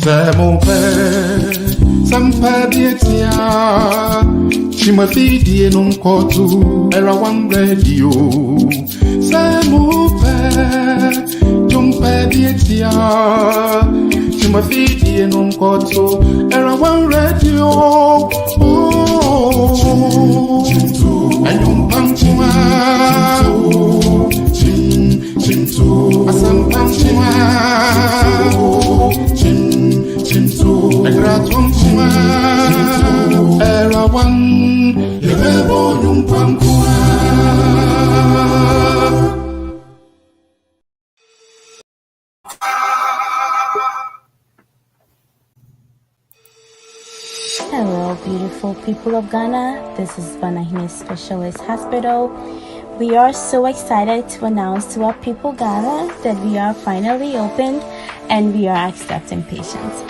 Samope, Sampadiatia, Chimothy, non Kotu, Era One Radio. Samope, Jumpadiatia, Chimothy, non Kotu, Era One Radio. Oh, and Pampuma, Chintu, Asam Pampuma. Era one, Lebo Yumpankua. Hello, beautiful people of Ghana. This is Boison Specialist Hospital. We are so excited to announce to our people Ghana that we are finally opened and we are accepting patients.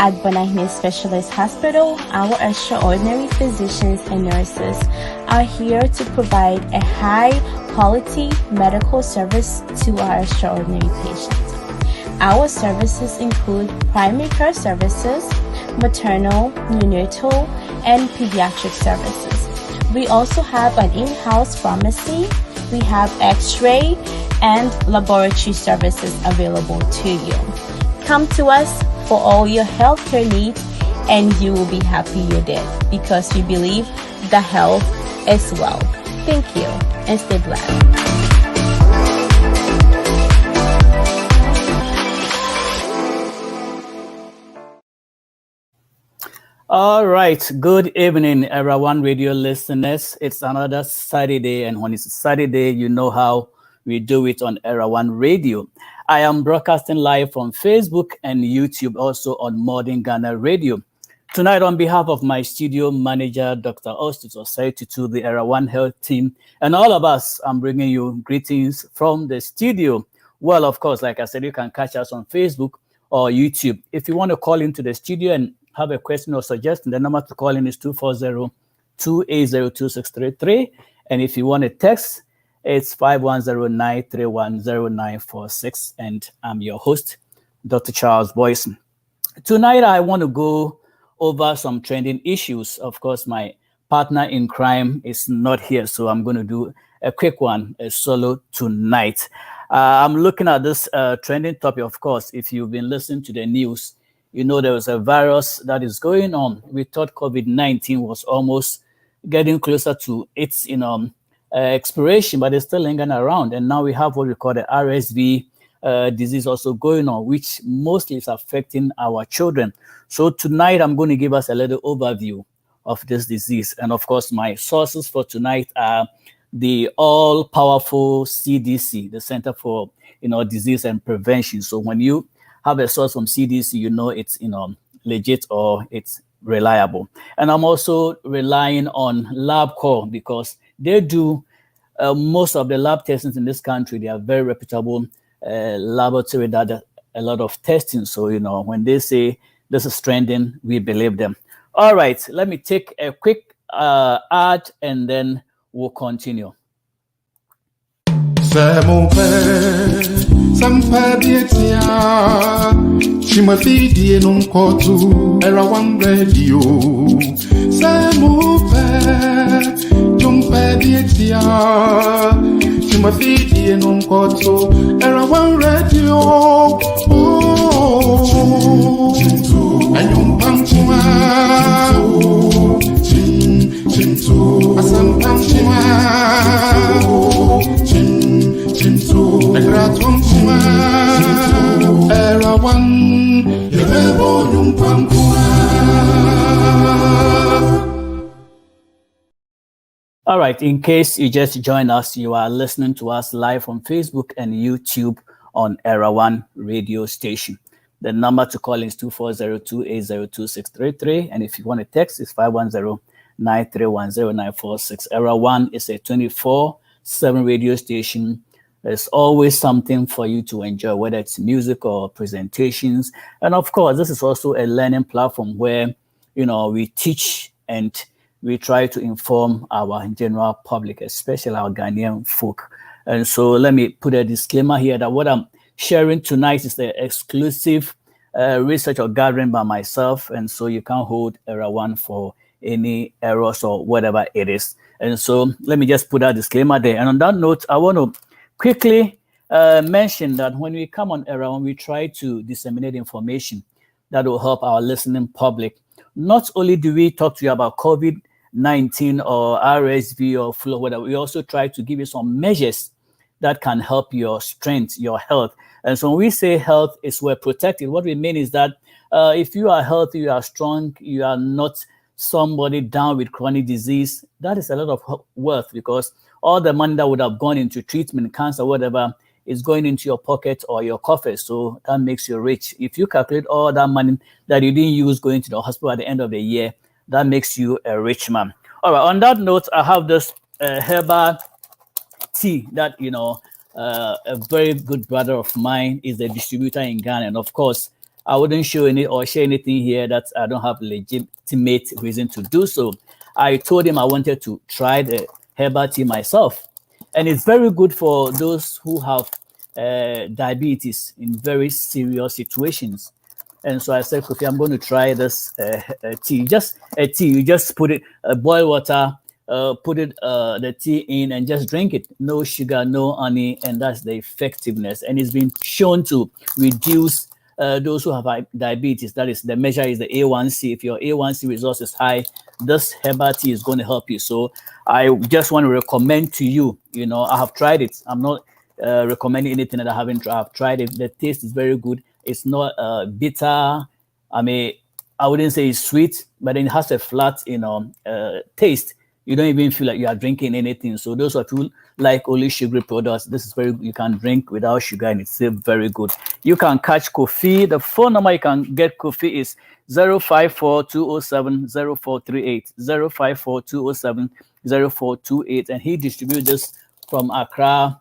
At Boison Specialist Hospital, our extraordinary physicians and nurses are here to provide a high-quality medical service to our extraordinary patients. Our services include primary care services, maternal, neonatal, and pediatric services. We also have an in-house pharmacy. We have X-ray and laboratory services available to you. Come to us for all your healthcare needs, and you will be happy you did, because we believe the health is wealth. Thank you, and stay blessed. All right, good evening, Era One Radio listeners. It's another Saturday, and when it's Saturday, you know how we do it on Era One Radio. I am broadcasting live from Facebook and YouTube, also on Modern Ghana Radio. Tonight, on behalf of my studio manager, Dr. Austin Society, to the Era One Health team, and all of us, I'm bringing you greetings from the studio. Well, of course, like I said, you can catch us on Facebook or YouTube. If you want to call into the studio and have a question or suggestion, the number to call in is 240-280-2633. And if you want a text, it's 510-931-0946. And I'm your host, Dr. Charles Boison. Tonight, I want to go over some trending issues. Of course, my partner in crime is not here, so I'm going to do a quick one, a solo tonight. I'm looking at this trending topic. Of course, if you've been listening to the news, you know there was a virus that is going on. We thought COVID-19 was almost getting closer to its expiration, but it's still lingering around. And now we have what we call the RSV disease also going on, which mostly is affecting our children. So tonight, I'm going to give us a little overview of this disease. And of course, my sources for tonight are the all-powerful CDC, the Center for Disease and Prevention. So when you have a source from CDC, you know it's legit or it's reliable. And I'm also relying on LabCorp because they do most of the lab testings in this country. They are very reputable laboratory that does a lot of testing. So when they say this is trending, we believe them. All right, let me take a quick ad and then we'll continue. Sampadiatia, Chimothy, non Kotu, Era One Radio. Samope, Jumpadiatia, Chimothy, non Kotu, Era One Radio. Oh, and Pampuma, Chintu, Asam Pampuma. Era one, Lebo Yumpankua. All right, in case you just joined us, you are listening to us live on Facebook and YouTube on Era One radio station. The number to call is 240-280-2633. And if you want to text, it's 510-931-0946. Era One is a 24/7 radio station. There's always something for you to enjoy, whether it's music or presentations. And of course, this is also a learning platform where, we teach and we try to inform our general public, especially our Ghanaian folk. And so let me put a disclaimer here that what I'm sharing tonight is the exclusive research or gathering by myself, and so you can't hold ERA1 for any errors or whatever it is. And so let me just put that disclaimer there. And on that note, I want to quickly mention that when we come on ERA1, we try to disseminate information that will help our listening public. Not only do we talk to you about COVID-19 or RSV or flu, whatever, we also try to give you some measures that can help your strength, your health. And so when we say health is well protected, what we mean is that if you are healthy, you are strong, you are not somebody down with chronic disease, that is a lot of worth, because all the money that would have gone into treatment, cancer, whatever, is going into your pocket or your coffers. So that makes you rich. If you calculate all that money that you didn't use going to the hospital at the end of the year, that makes you a rich man. All right, on that note, I have this herbal tea that, you know, a very good brother of mine is the distributor in Ghana. And of course, I wouldn't show any or share anything here that I don't have legitimate reason to do so. I told him I wanted to try the herbal tea myself. And it's very good for those who have diabetes in very serious situations. And so I said, Kofi, I'm going to try this tea. Just a tea. You just put it, boil water, put it the tea in, and just drink it. No sugar, no honey, and that's the effectiveness. And it's been shown to reduce those who have diabetes. That is, the measure is the A1C. If your A1C results is high, this herbal tea is going to help you. So I just want to recommend to you, you know, I have tried it. I'm not recommending anything that I haven't tried. I've tried it. The taste is very good. It's not bitter. I mean, I wouldn't say it's sweet, but it has a flat, you know, taste. You don't even feel like you are drinking anything. So those of you like only sugary products, this is very good. You can drink without sugar, and it's still very good. You can catch Kofi. The phone number you can get Kofi is 054-207-0438, 054-207-0428, and he distributes this from Accra,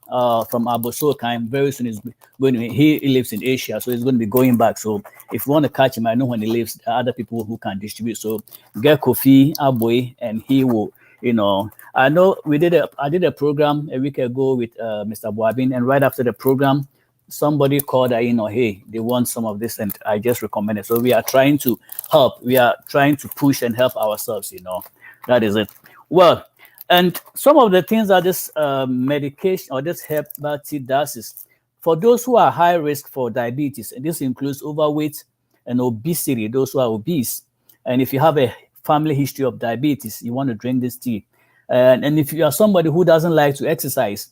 from Boison. Very soon he's going to, he lives in Asia, so he's going to be going back. So if you want to catch him, I know when he lives, there are other people who can distribute. So get Kofi Aboy, and he will, you know, I know I did a program a week ago with Mr. Boabin, and right after the program, somebody called, you know, hey, they want some of this, and I just recommend it. So we are trying to help. We are trying to push and help ourselves, you know. That is it. Well, and some of the things that this medication or this herbal tea does is, for those who are high risk for diabetes, and this includes overweight and obesity, those who are obese, and if you have a family history of diabetes, you want to drink this tea. And if you are somebody who doesn't like to exercise,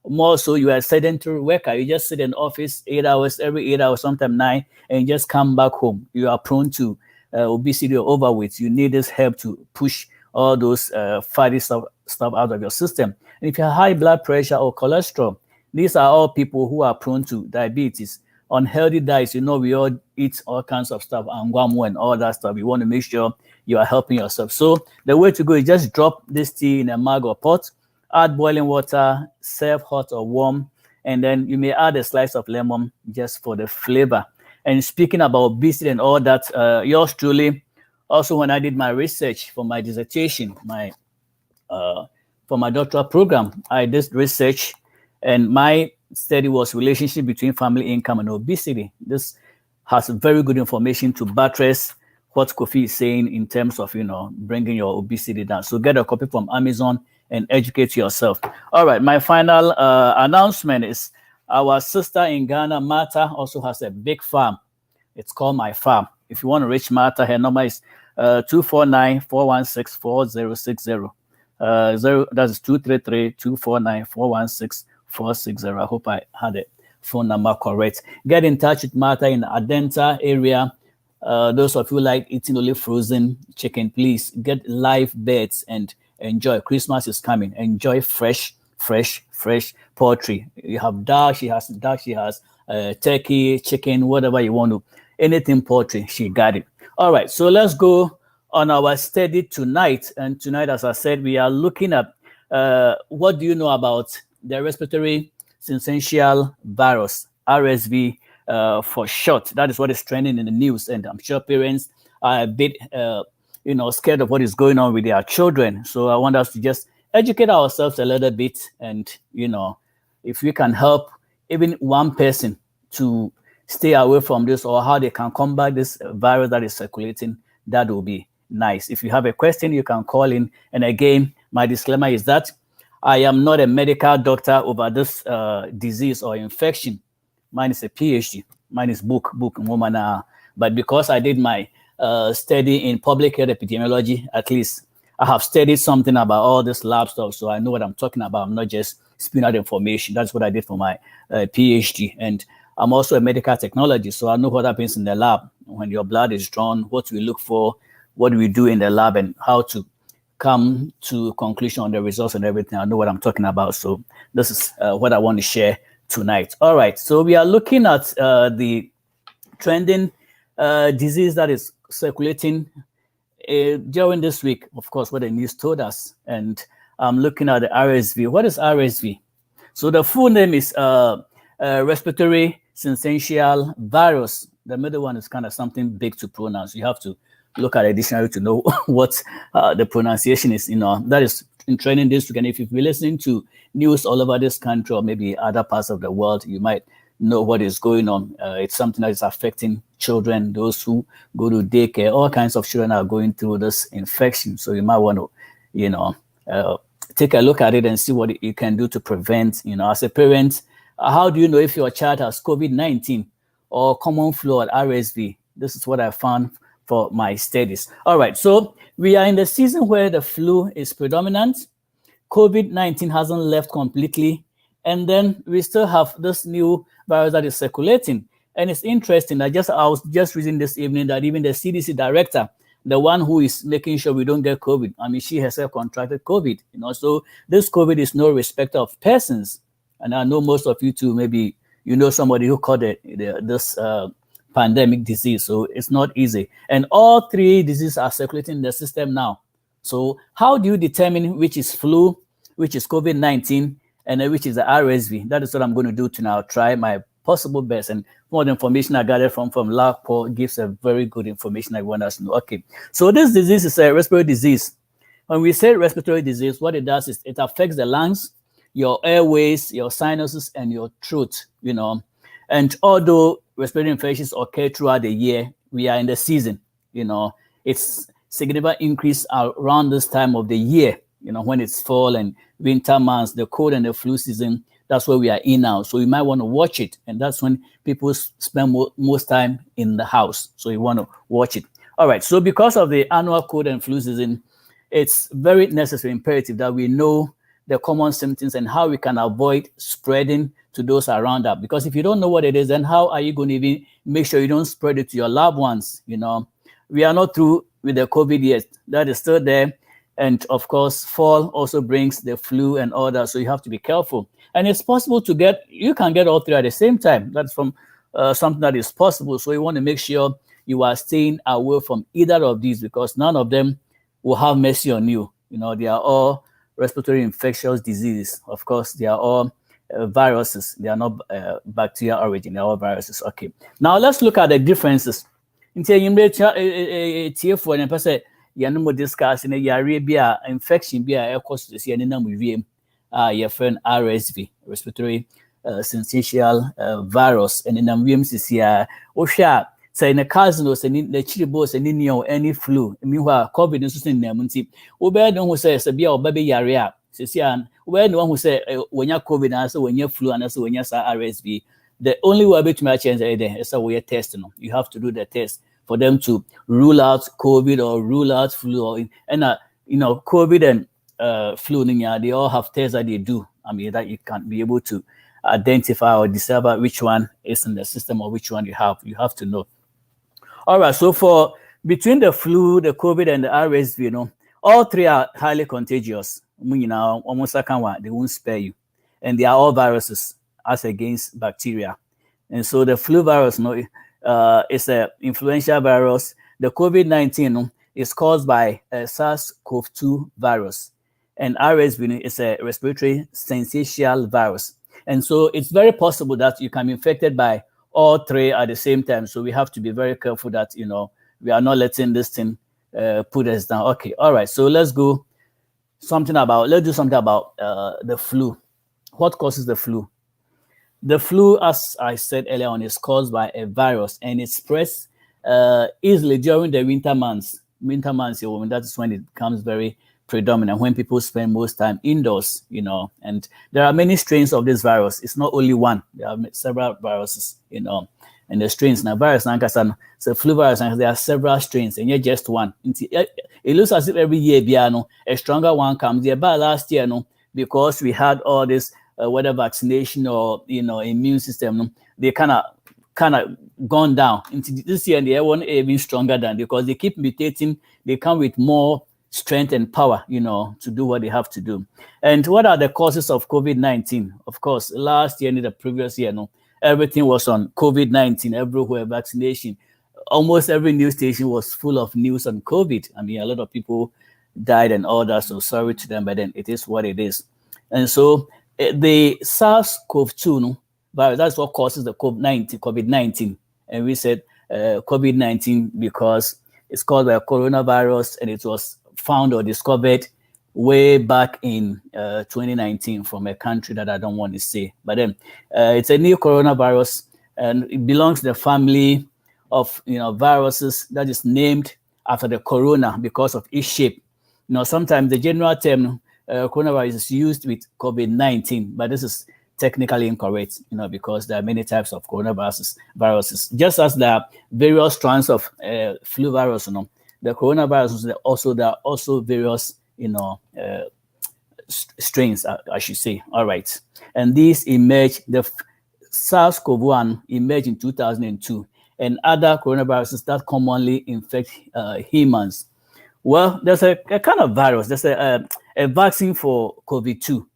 more so you are a sedentary worker, you just sit in office 8 hours, every 8 hours, sometimes 9, and you just come back home. You are prone to obesity or overweight. You need this help to push all those fatty stuff out of your system. And if you have high blood pressure or cholesterol, these are all people who are prone to diabetes. Unhealthy diets, you know, we all eat all kinds of stuff, and all that stuff. You want to make sure you are helping yourself. So the way to go is just drop this tea in a mug or pot, add boiling water, serve hot or warm, and then you may add a slice of lemon just for the flavor. And speaking about obesity and all that, yours truly, also when I did my research for my dissertation, for my doctoral program, I did research, and my study was relationship between family income and obesity. This has very good information to buttress what Kofi is saying in terms of, you know, bringing your obesity down. So get a copy from Amazon and educate yourself. All right, my final announcement is our sister in Ghana, Martha, also has a big farm. It's called My Farm. If you want to reach Martha, her number is 249-416-4060. That's 233-249-416-460. I hope I had the phone number correct. Get in touch with Martha in the Adenta area. Those of you like eating only frozen chicken, please get live birds and enjoy. Christmas is coming. Enjoy fresh poultry. You have duck, she has turkey, chicken, whatever you want to. Anything poultry, she got it. All right, so let's go on our study tonight. And tonight, as I said, we are looking at what do you know about the respiratory syncytial virus, RSV for short. That is what is trending in the news. And I'm sure parents are a bit, scared of what is going on with their children. So I want us to just educate ourselves a little bit. And, if we can help even one person to stay away from this or how they can combat this virus that is circulating, that will be nice. If you have a question, you can call in. And again, my disclaimer is that I am not a medical doctor over this disease or infection. Mine is a PhD. Mine is book, woman. But because I did my study in public health epidemiology, at least I have studied something about all this lab stuff, so I know what I'm talking about. I'm not just spewing out information. That's what I did for my PhD. And I'm also a medical technologist, so I know what happens in the lab when your blood is drawn, what we look for, what we do in the lab, and how to come to conclusion on the results and everything. I know what I'm talking about. So this is what I want to share tonight. All right, so we are looking at the trending disease that is circulating during this week, of course, what the news told us. And I'm looking at the RSV. What is RSV? So the full name is respiratory syncytial virus. The middle one is kind of something big to pronounce. You have to look at the dictionary to know what the pronunciation is. That is in training this week. And if you've been listening to news all over this country or maybe other parts of the world, you might know what is going on. It's something that is affecting children, those who go to daycare. All kinds of children are going through this infection. So you might want to, take a look at it and see what you can do to prevent. As a parent, how do you know if your child has COVID-19 or common flu or RSV? This is what I found for my studies. All right, so we are in the season where the flu is predominant. COVID-19 hasn't left completely. And then we still have this new virus that is circulating. And it's interesting. I was just reading this evening that even the CDC director, the one who is making sure we don't get COVID, she herself contracted COVID. So this COVID is no respecter of persons. And I know most of you too, maybe you know somebody who caught this pandemic disease. So it's not easy. And all three diseases are circulating in the system now. So how do you determine which is flu, which is COVID-19, and which is the RSV? That is what I'm going to do tonight. I'll try my possible best. And more the information I gathered from LACPO gives a very good information I want us to know. Okay, so this disease is a respiratory disease. When we say respiratory disease, what it does is it affects the lungs, your airways, your sinuses, and your throat, And although respiratory infections occur throughout the year, we are in the season, It's significant increase around this time of the year, when it's fall and winter months, the cold and the flu season. That's where we are in now. So you might want to watch it. And that's when people spend most time in the house. So you want to watch it. All right. So because of the annual cold and flu season, it's very necessary, imperative that we know the common symptoms and how we can avoid spreading to those around us. Because if you don't know what it is, then how are you going to even make sure you don't spread it to your loved ones? We are not through with the COVID yet. That is still there. And of course, fall also brings the flu and all that. So you have to be careful. And it's possible you can get all three at the same time. That's from something that is possible. So you want to make sure you are staying away from either of these because none of them will have mercy on you. They are all respiratory infectious diseases. Of course, they are all viruses. They are not bacterial origin. They are all viruses. Okay. Now let's look at the differences. Yanimo discussing a Arabia infection be a cost to see any number of your friend RSV, respiratory syncytial virus, and in Williams here, Osha say in a cousin or sending the chilibos and any flu. Meanwhile, COVID is in Namunti. Obey no one who says a beer or baby yaria. Sisian, where no one who say when you're COVID and also when you're flu and also when you're RSV. The only way to match is a way testing. You have to do the test for them to rule out COVID or rule out flu. COVID and flu, they all have tests that they do. That you can be able to identify or decipher which one is in the system or which one you have. You have to know. All right, so for between the flu, the COVID, and the RSV, all three are highly contagious. Almost they won't spare you. And they are all viruses as against bacteria. And so the flu virus, is an influenza virus. The COVID-19 is caused by a SARS-CoV-2 virus. And RSV is a respiratory syncytial virus. And so it's very possible that you can be infected by all three at the same time. So we have to be very careful that, we are not letting this thing put us down. Okay, all right. So let's do something about the flu. What causes the flu? The flu, as I said earlier on, is caused by a virus, and it spreads easily during the winter months. Winter months, that is when it becomes very predominant, when people spend most time indoors, and there are many strains of this virus. It's not only one. There are several viruses, and the strains. Now, virus, so flu virus, there are several strains, and yet just one. It looks as if every year, a stronger one comes. Yeah, but last year, because we had all this whether vaccination or immune system, they kind of gone down. Into this year, they won't even stronger than, because they keep mutating. They come with more strength and power, to do what they have to do. And what are the causes of COVID-19? Of course, last year and the previous year, everything was on COVID-19 everywhere, vaccination. Almost every news station was full of news on COVID. I mean, a lot of people died and all that, so sorry to them, but then it is what it is. And so the SARS-CoV-2 virus, that's what causes the COVID-19. And we said COVID-19 because it's caused by a coronavirus, and it was found or discovered way back in 2019 from a country that I don't want to say. But then it's a new coronavirus, and it belongs to the family of viruses that is named after the corona because of its shape. Sometimes the general term coronavirus is used with COVID-19, but this is technically incorrect, because there are many types of viruses. Just as there are various strands of flu virus, the coronavirus, there are also various, strains, I should say. All right. And these emerged, the SARS-CoV-1 emerged in 2002, and other coronaviruses that commonly infect humans. Well, there's a kind of virus. There's a vaccine for COVID-2.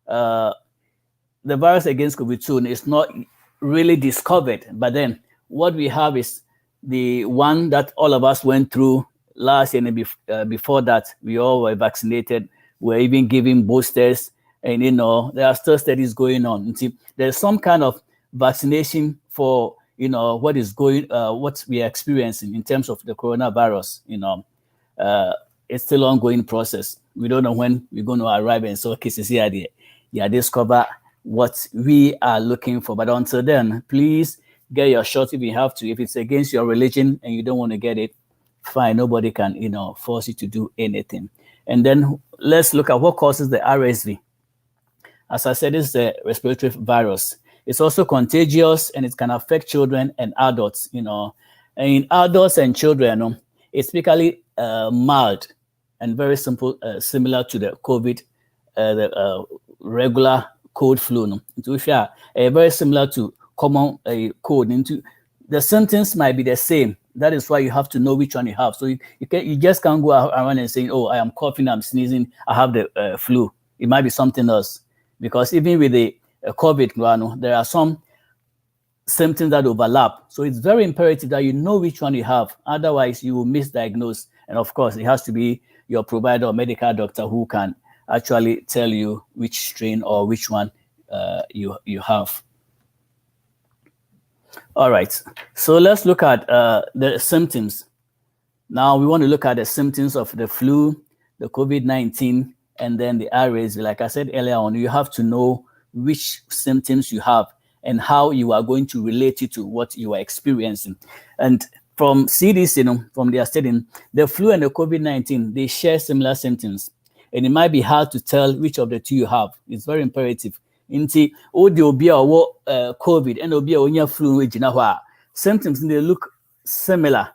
The virus against COVID-2 is not really discovered, but then what we have is the one that all of us went through last year, and before that, we all were vaccinated. We're even giving boosters, and there are still studies going on. See, there's some kind of vaccination for what we are experiencing in terms of the coronavirus. It's still an ongoing process. We don't know when we're going to arrive, and so cases here, discover what we are looking for. But until then, please get your shot if you have to. If it's against your religion and you don't want to get it, fine. Nobody can, force you to do anything. And then let's look at what causes the RSV. As I said, it's the respiratory virus. It's also contagious, and it can affect children and adults. And in adults and children, it's typically mild and very simple, similar to the COVID, the regular cold flu. Very similar to common cold. The symptoms might be the same. That is why you have to know which one you have. So you just can't go around and say, oh, I am coughing, I'm sneezing, I have the flu. It might be something else. Because even with the COVID, there are some symptoms that overlap. So it's very imperative that you know which one you have. Otherwise, you will misdiagnose. And of course, it has to be your provider or medical doctor who can actually tell you which strain or which one you have. All right, so let's look at the symptoms. Now we want to look at the symptoms of the flu, the COVID-19, and then the RSV. Like I said earlier on, you have to know which symptoms you have and how you are going to relate it to what you are experiencing. And from CDC, from their study, the flu and the COVID-19, they share similar symptoms. And it might be hard to tell which of the two you have. It's very imperative. Inti obi COVID and obi flu symptoms, they look similar,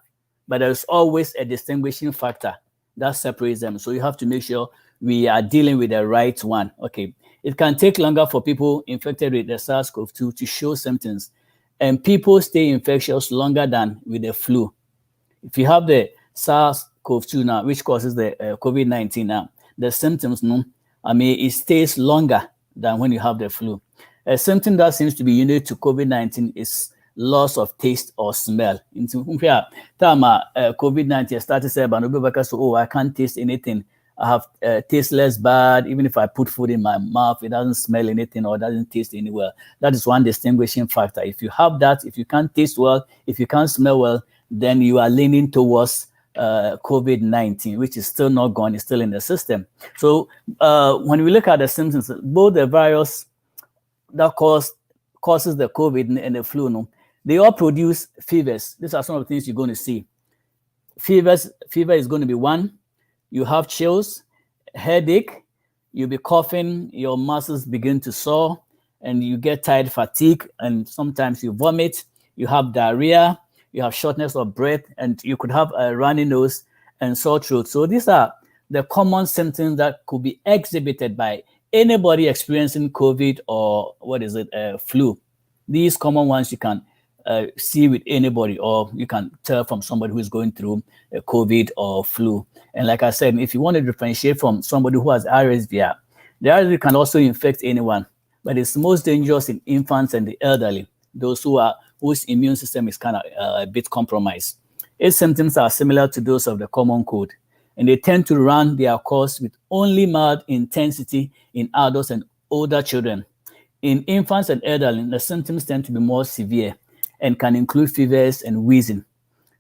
but there's always a distinguishing factor that separates them. So you have to make sure we are dealing with the right one. Okay, it can take longer for people infected with the SARS-CoV-2 to show symptoms, and people stay infectious longer than with the flu. If you have the SARS-CoV-2 now, which causes the COVID-19 now, the symptoms, it stays longer than when you have the flu. A symptom that seems to be unique to COVID-19 is loss of taste or smell. COVID-19 started saying, oh, I can't taste anything. I have tasteless bad. Even if I put food in my mouth, it doesn't smell anything or doesn't taste anywhere. That is one distinguishing factor. If you have that, if you can't taste well, if you can't smell well, then you are leaning towards COVID-19, which is still not gone, it's still in the system. So when we look at the symptoms, both the virus that caused causes the COVID and the flu, no, they all produce fevers. These are some of the things you're going to see. Fever is going to be one. You have chills, headache, you'll be coughing, your muscles begin to sore, and you get tired, fatigue, and sometimes you vomit, you have diarrhea, you have shortness of breath, and you could have a runny nose and sore throat. So these are the common symptoms that could be exhibited by anybody experiencing COVID or flu. These common ones you can see with anybody, or you can tell from somebody who is going through a COVID or flu. And like I said, if you want to differentiate from somebody who has RSV, the RSV can also infect anyone, but it's most dangerous in infants and the elderly, those whose immune system is kind of a bit compromised. Its symptoms are similar to those of the common cold, and they tend to run their course with only mild intensity in adults and older children. In infants and elderly, the symptoms tend to be more severe and can include fevers and wheezing.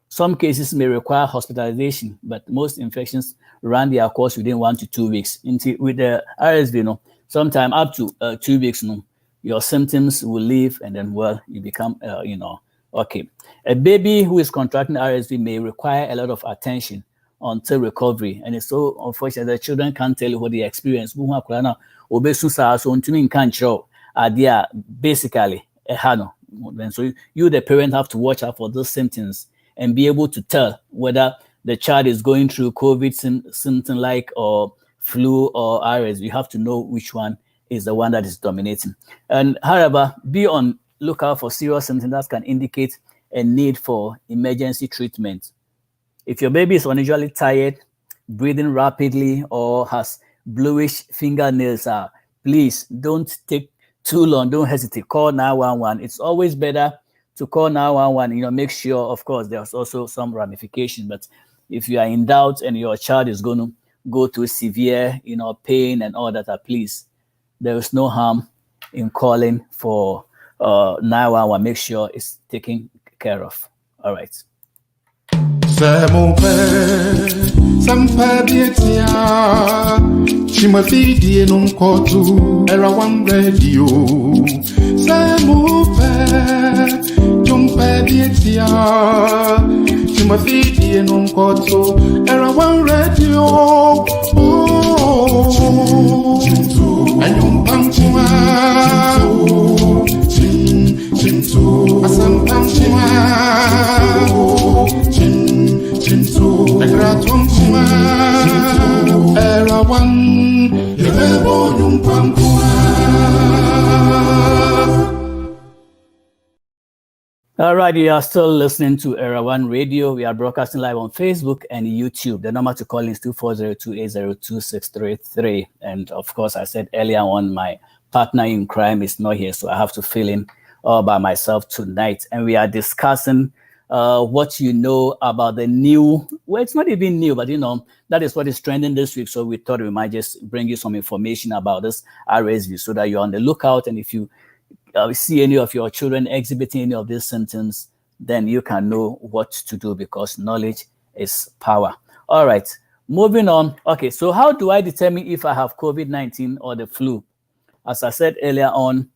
Some cases may require hospitalization, but most infections run their course within 1 to 2 weeks. With the RSV, sometime up to 2 weeks, your symptoms will leave, and then, you become, okay. A baby who is contracting RSV may require a lot of attention until recovery, and it's so unfortunate that children can't tell you what they experience. Basically, and so you, the parent, have to watch out for those symptoms and be able to tell whether the child is going through COVID symptom like or flu or RSV. You have to know which one is the one that is dominating. And however, be on lookout for serious symptoms that can indicate a need for emergency treatment. If your baby is unusually tired, breathing rapidly, or has bluish fingernails, please don't take too long. Don't hesitate. Call 911. It's always better to call 911. Make sure, of course, there's also some ramification. But if you are in doubt and your child is going to go through severe, pain and all that, please, there is no harm in calling for 911. Make sure it's taken care of. All right. Chimafidi non kotu era one radio. Samupe jumpe dietia. Chimafidi non kotu era one radio. Oh, ayum pamchima. Chintu asam pamchima. Chintu agratum chima. Era one, yebo yumpankua. All right, you are still listening to Era One Radio. We are broadcasting live on Facebook and YouTube. The number to call is 2402802633. And of course, I said earlier on, my partner in crime is not here, so I have to fill in all by myself tonight. And we are discussing what you know about the new, well, it's not even new, but that is what is trending this week. So we thought we might just bring you some information about this RSV so that you're on the lookout. And if you see any of your children exhibiting any of these symptoms, then you can know what to do, because knowledge is power. All right, moving on. Okay, so how do I determine if I have COVID-19 or the flu? As I said earlier on,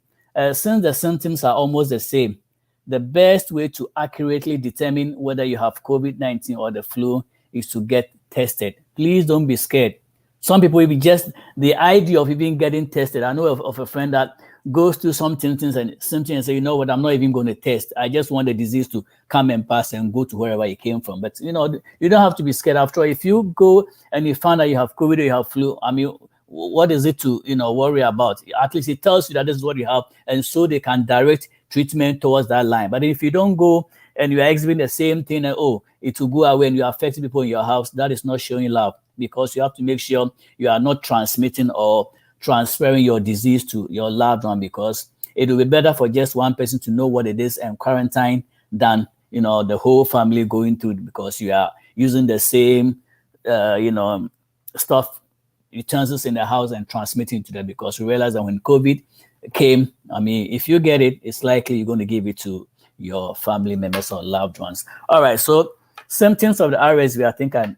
since the symptoms are almost the same, the best way to accurately determine whether you have COVID-19 or the flu is to get tested. Please don't be scared. Some people, even just the idea of even getting tested. I know of a friend that goes through some symptoms and say, you know what, I'm not even going to test. I just want the disease to come and pass and go to wherever it came from. But, you don't have to be scared. After all, if you go and you find that you have COVID or you have flu, I mean, what is it to, worry about? At least it tells you that this is what you have. And so they can direct treatment towards that line. But if you don't go and you are exhibiting the same thing, and it will go away and you are affecting people in your house, that is not showing love, because you have to make sure you are not transmitting or transferring your disease to your loved one, because it will be better for just one person to know what it is and quarantine than, the whole family going through, because you are using the same, stuff, utensils in the house and transmitting to them, because we realize that when COVID came, I mean, if you get it, it's likely you're going to give it to your family members or loved ones. All right, so symptoms of the RSV, I think I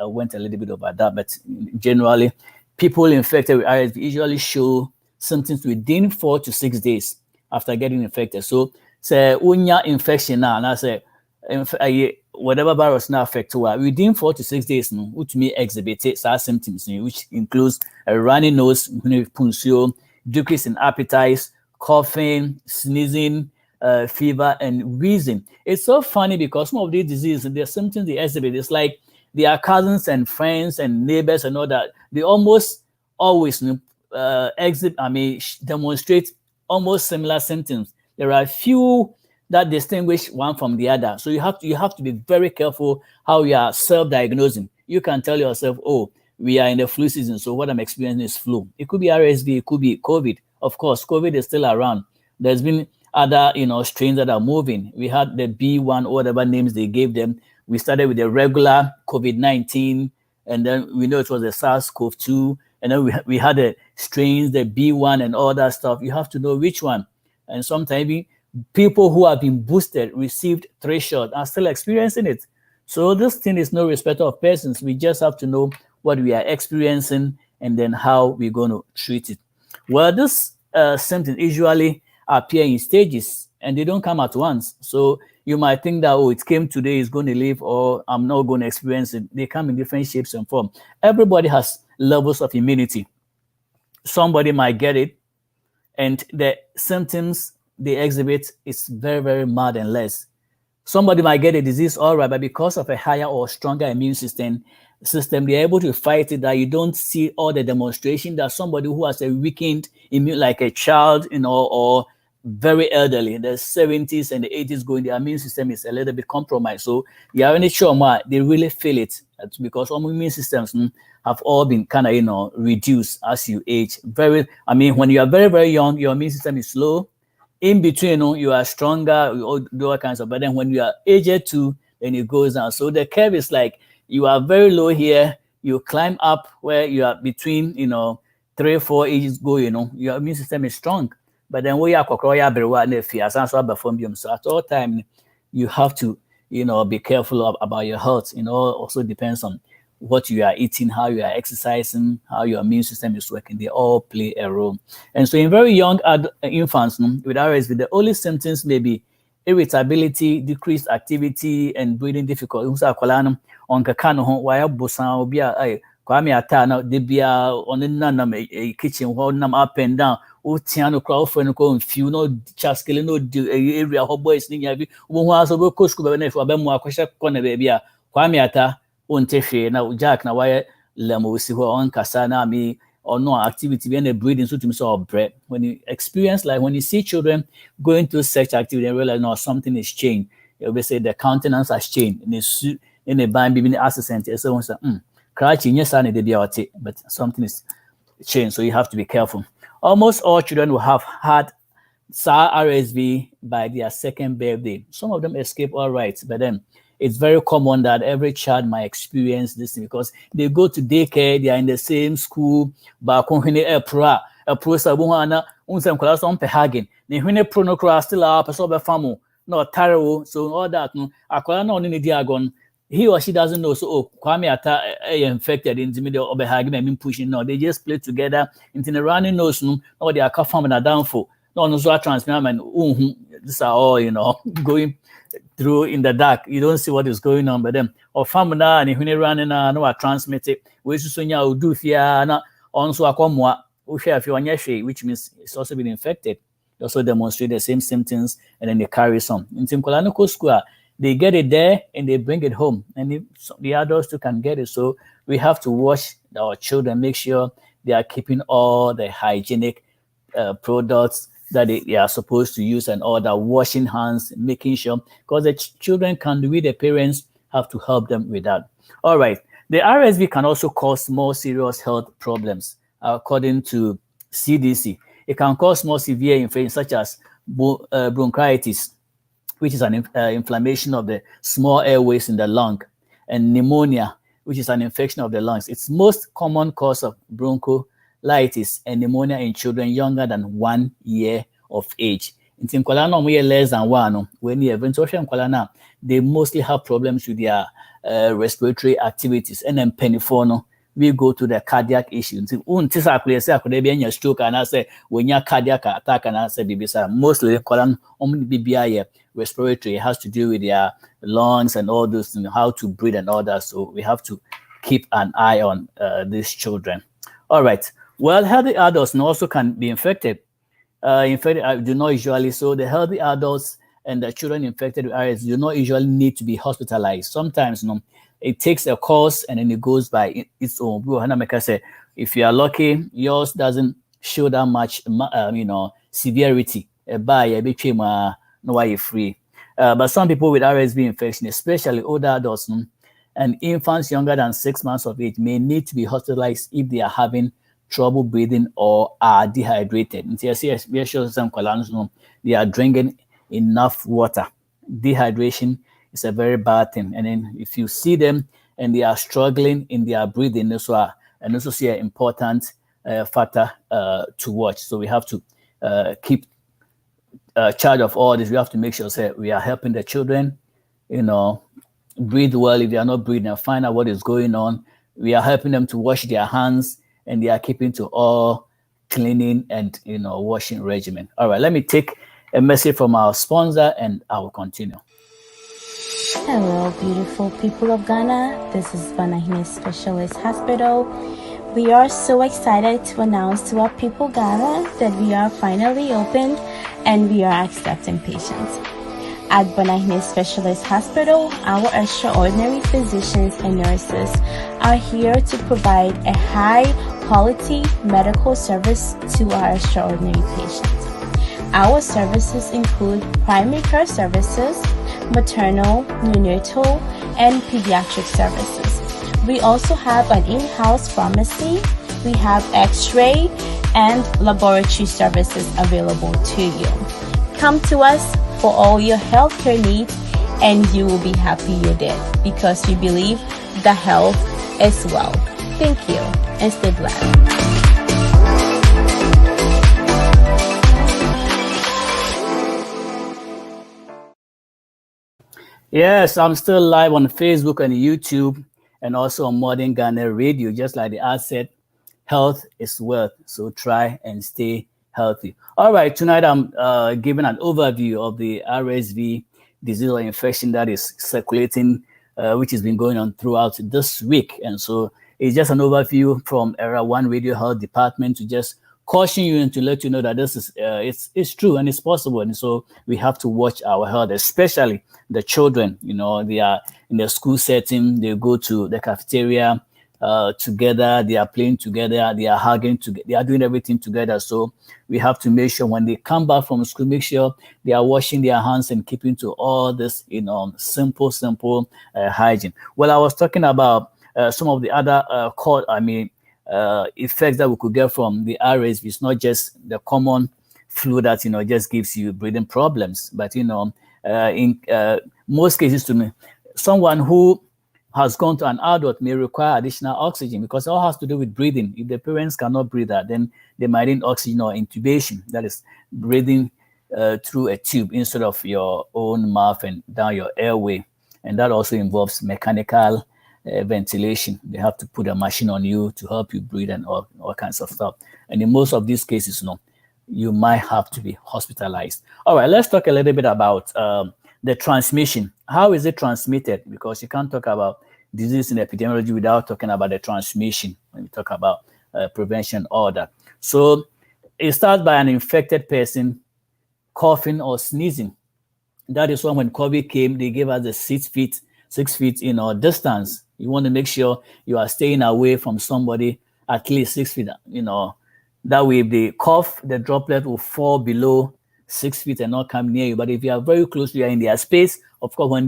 went a little bit over that, but generally, people infected with RSV usually show symptoms within 4 to 6 days, after getting infected. So say unya infection now, and I say whatever virus now affect you, within 4 to 6 days, which may exhibit some symptoms, which includes a runny nose, decrease in appetite, coughing, sneezing, fever, and wheezing. It's so funny because some of these diseases, the symptoms they exhibit, it's like their cousins and friends and neighbors and all that. They almost always demonstrate almost similar symptoms. There are few that distinguish one from the other. So you have to be very careful how you are self-diagnosing. You can tell yourself, oh, we are in the flu season, so what I'm experiencing is flu. It could be RSV, it could be COVID. Of course, COVID is still around. There's been other, strains that are moving. We had the B1 or whatever names they gave them. We started with the regular COVID-19, and then we know it was the SARS-CoV-2, and then we had the strains, the B1 and all that stuff. You have to know which one. And sometimes people who have been boosted, received 3 shots, are still experiencing it. So this thing is no respect of persons. We just have to know what we are experiencing and then how we're going to treat it. Well, this symptoms usually appear in stages and they don't come at once. So you might think that, oh, it came today, it's going to leave, or I'm not going to experience it. They come in different shapes and forms. Everybody has levels of immunity. Somebody might get it, and the symptoms they exhibit is very, very mild and less. Somebody might get a disease, all right, but because of a higher or stronger immune system, they're able to fight it, that you don't see all the demonstration that somebody who has a weakened immune, like a child, or very elderly, in the 70s and the 80s going, the immune system is a little bit compromised. So you are really sure they really feel it. That's because all immune systems have all been kind of, reduced as you age. When you are very, very young, your immune system is slow. In between, you are stronger, all kinds of, but then when you are aged too, then it goes down. So the curve is like, you are very low here, you climb up where you are between, 3 or 4 ages go, your immune system is strong. But then we are so at all time, you have to, be careful about your health. Also depends on what you are eating, how you are exercising, how your immune system is working. They all play a role. And so in very young infants with RSV, the only symptoms may be irritability, decreased activity, and breathing difficulty. On kakano, why Boison be a Kwame Atana, they be on a kitchen, nam up and down. O Tiano crowd for no few no chaskele no area ho boys ni yabi wo ho aso be coach ko be na fo be mo akwhye kona be bia Kwame Ata on tefe na Jack na why lemo si ho on kasa na me or no activity be na breathing so to so bread. When you experience, like when you see children going through such activity and realize no, something is changed, you will say the countenance has changed in a band be assistant so one say crouching yes and they be out, but something is changed, so you have to be careful. Almost all children will have had RSV by their 2nd birthday. Some of them escape all right, but then it's very common that every child might experience this thing because they go to daycare, they are in the same school, but when they a pro sabuana, unsem class on pehagen, they when a pro no class still up, a sober famo, no taro, so all that, no, aqua no in the diagon. He or she doesn't know, so Kwame Ata infected in the middle of the hagin and pushing. No, they just play together into the running nose, or they are farming a downfall. No, no, so transmission, these are all, going through in the dark. You don't see what is going on, but then, or famina and when they running, no, I transmit it. We should do fear, also a comwa, which means it's also been infected. They also demonstrate the same symptoms and then they carry some. In Timkolano Square, they get it there and they bring it home, and the adults too can get it. So we have to watch our children, make sure they are keeping all the hygienic products that they are supposed to use and all that, washing hands, making sure, because the children can do it, the parents have to help them with that. All right. The RSV can also cause more serious health problems, according to CDC. It can cause more severe infections such as bronchitis, which is an inflammation of the small airways in the lung, and pneumonia, which is an infection of the lungs. It's most common cause of bronchiolitis and pneumonia in children younger than 1 year of age. In less than 1, when you eventually they mostly have problems with their respiratory activities. And then peniforno, we go to the cardiac issue. Stroke and I say when you cardiac attack and I say mostly respiratory. It has to do with their lungs and all those things, how to breathe and all that. So we have to keep an eye on these children. All right. Well, healthy adults also can be infected. Infected do not usually. So the healthy adults and the children infected with RS do not usually need to be hospitalized. Sometimes, it takes a course and then it goes by its own. If you are lucky, yours doesn't show that much, severity. No way free. But some people with RSV infection, especially older adults and infants younger than 6 months of age, may need to be hospitalized if they are having trouble breathing or are dehydrated. They are drinking enough water. Dehydration is a very bad thing. And then if you see them and they are struggling in their breathing, and also see an important factor to watch. So we have to keep charge of all this. We have to make sure we are helping the children, breathe well. If they are not breathing, find out what is going on. We are helping them to wash their hands, and they are keeping to all cleaning and washing regimen. All right, let me take a message from our sponsor and I will continue. Hello, beautiful people of Ghana. This is Vanahine Specialist Hospital. We are so excited to announce to our people Ghana that we are finally opened and we are accepting patients. At Vanahine Specialist Hospital, our extraordinary physicians and nurses are here to provide a high-quality medical service to our extraordinary patients. Our services include primary care services, maternal, neonatal, and pediatric services. We also have an in-house pharmacy. We have x-ray and laboratory services available to you. Come to us for all your healthcare needs and you will be happy you did because we believe the health is wealth. Thank you and stay blessed. Yes, I'm still live on Facebook and YouTube and also on Modern Ghana Radio. Just like the ad said, health is wealth. So try and stay healthy. All right, tonight I'm giving an overview of the RSV disease or infection that is circulating, which has been going on throughout this week. And so it's just an overview from Era 1 Radio Health Department to just caution you and to let you know that this is it's true and it's possible. And so we have to watch our health, especially the children. They are in the school setting, they go to the cafeteria together, they are playing together, they are hugging together, they are doing everything together. So we have to make sure when they come back from school, make sure they are washing their hands and keeping to all this, simple hygiene. Well, I was talking about some of the other effects that we could get from the RSV. It's not just the common flu that just gives you breathing problems, but in most cases, to me, someone who has gone to an adult may require additional oxygen because it all has to do with breathing. If the parents cannot breathe that, then they might need oxygen or intubation, that is breathing through a tube instead of your own mouth and down your airway. And that also involves mechanical ventilation. They have to put a machine on you to help you breathe and all kinds of stuff. And in most of these cases, you might have to be hospitalized. All right, let's talk a little bit about the transmission. How is it transmitted? Because you can't talk about disease in epidemiology without talking about the transmission when we talk about prevention or that. So it starts by an infected person coughing or sneezing. That is why when COVID came, they gave us the 6 feet distance. You want to make sure you are staying away from somebody at least 6 feet, that way if they cough, the droplet will fall below 6 feet and not come near you. But if you are very close, you are in their space, of course, when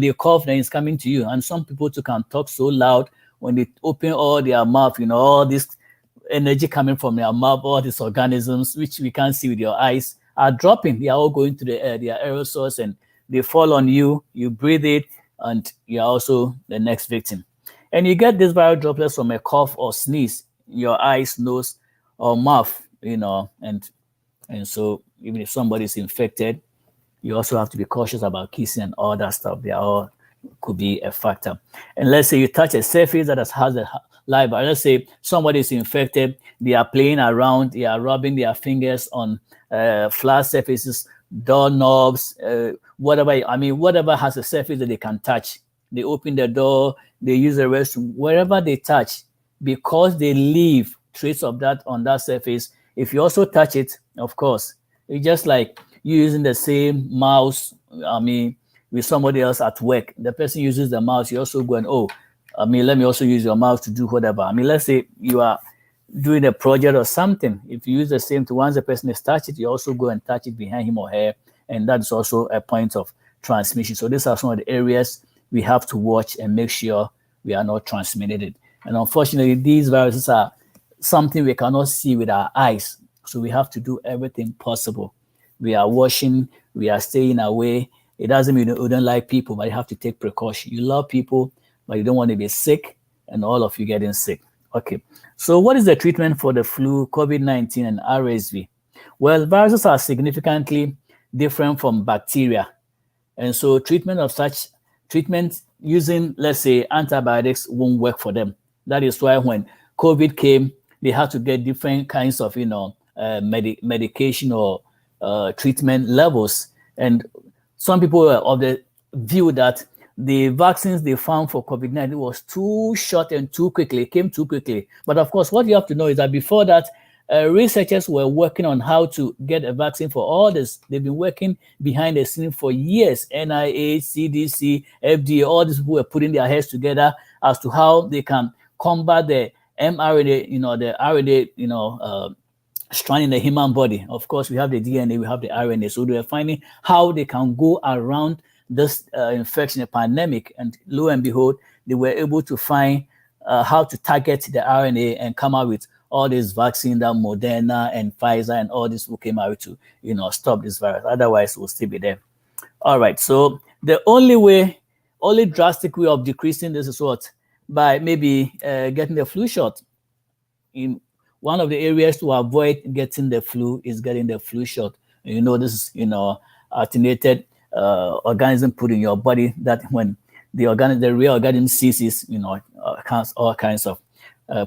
they cough, then it's coming to you. And some people too can talk so loud when they open all their mouth, all this energy coming from their mouth, all these organisms, which we can't see with your eyes, are dropping. They are all going to the air, they are aerosols, and they fall on you, you breathe it, and you're also the next victim. And you get these viral droplets from a cough or sneeze, your eyes, nose, or mouth, and so even if somebody is infected, you also have to be cautious about kissing and all that stuff. They are all could be a factor. And let's say you touch a surface that has a live virus. Let's say somebody is infected, they are playing around, they are rubbing their fingers on flat surfaces, doorknobs, whatever. I mean, whatever has a surface that they can touch. They open the door, they use the restroom, wherever they touch, because they leave trace of that on that surface. If you also touch it, of course, it's just like you using the same mouse, I mean, with somebody else at work. The person uses the mouse, you also go and, oh, I mean, let me also use your mouse to do whatever. I mean, let's say you are doing a project or something. If you use the same to once the person has touched it, you also go and touch it behind him or her. And that's also a point of transmission. So these are some of the areas we have to watch and make sure we are not transmitting it. And unfortunately, these viruses are something we cannot see with our eyes. So we have to do everything possible. We are washing, we are staying away. It doesn't mean you don't like people, but you have to take precaution. You love people, but you don't want to be sick and all of you getting sick. Okay, so what is the treatment for the flu, COVID-19 and RSV? Well, viruses are significantly different from bacteria. And so treatment using, let's say, antibiotics won't work for them. That is why when COVID came, they had to get different kinds of, medication or treatment levels. And some people were of the view that the vaccines they found for COVID-19 was too short and too quickly, it came too quickly. But of course, what you have to know is that before that, researchers were working on how to get a vaccine for all this. They've been working behind the scene for years. NIH, CDC, FDA, all these people were putting their heads together as to how they can combat the mRNA, the RNA, strand in the human body. Of course, we have the DNA, we have the RNA. So they were finding how they can go around this infection, a pandemic. And lo and behold, they were able to find how to target the RNA and come out with all these vaccines that Moderna and Pfizer and all this will came out to, stop this virus. Otherwise, it will still be there. All right. So the only drastic way of decreasing this is what? By maybe getting the flu shot. In one of the areas to avoid getting the flu is getting the flu shot. This is, attenuated organism put in your body that when the real organism ceases, all kinds of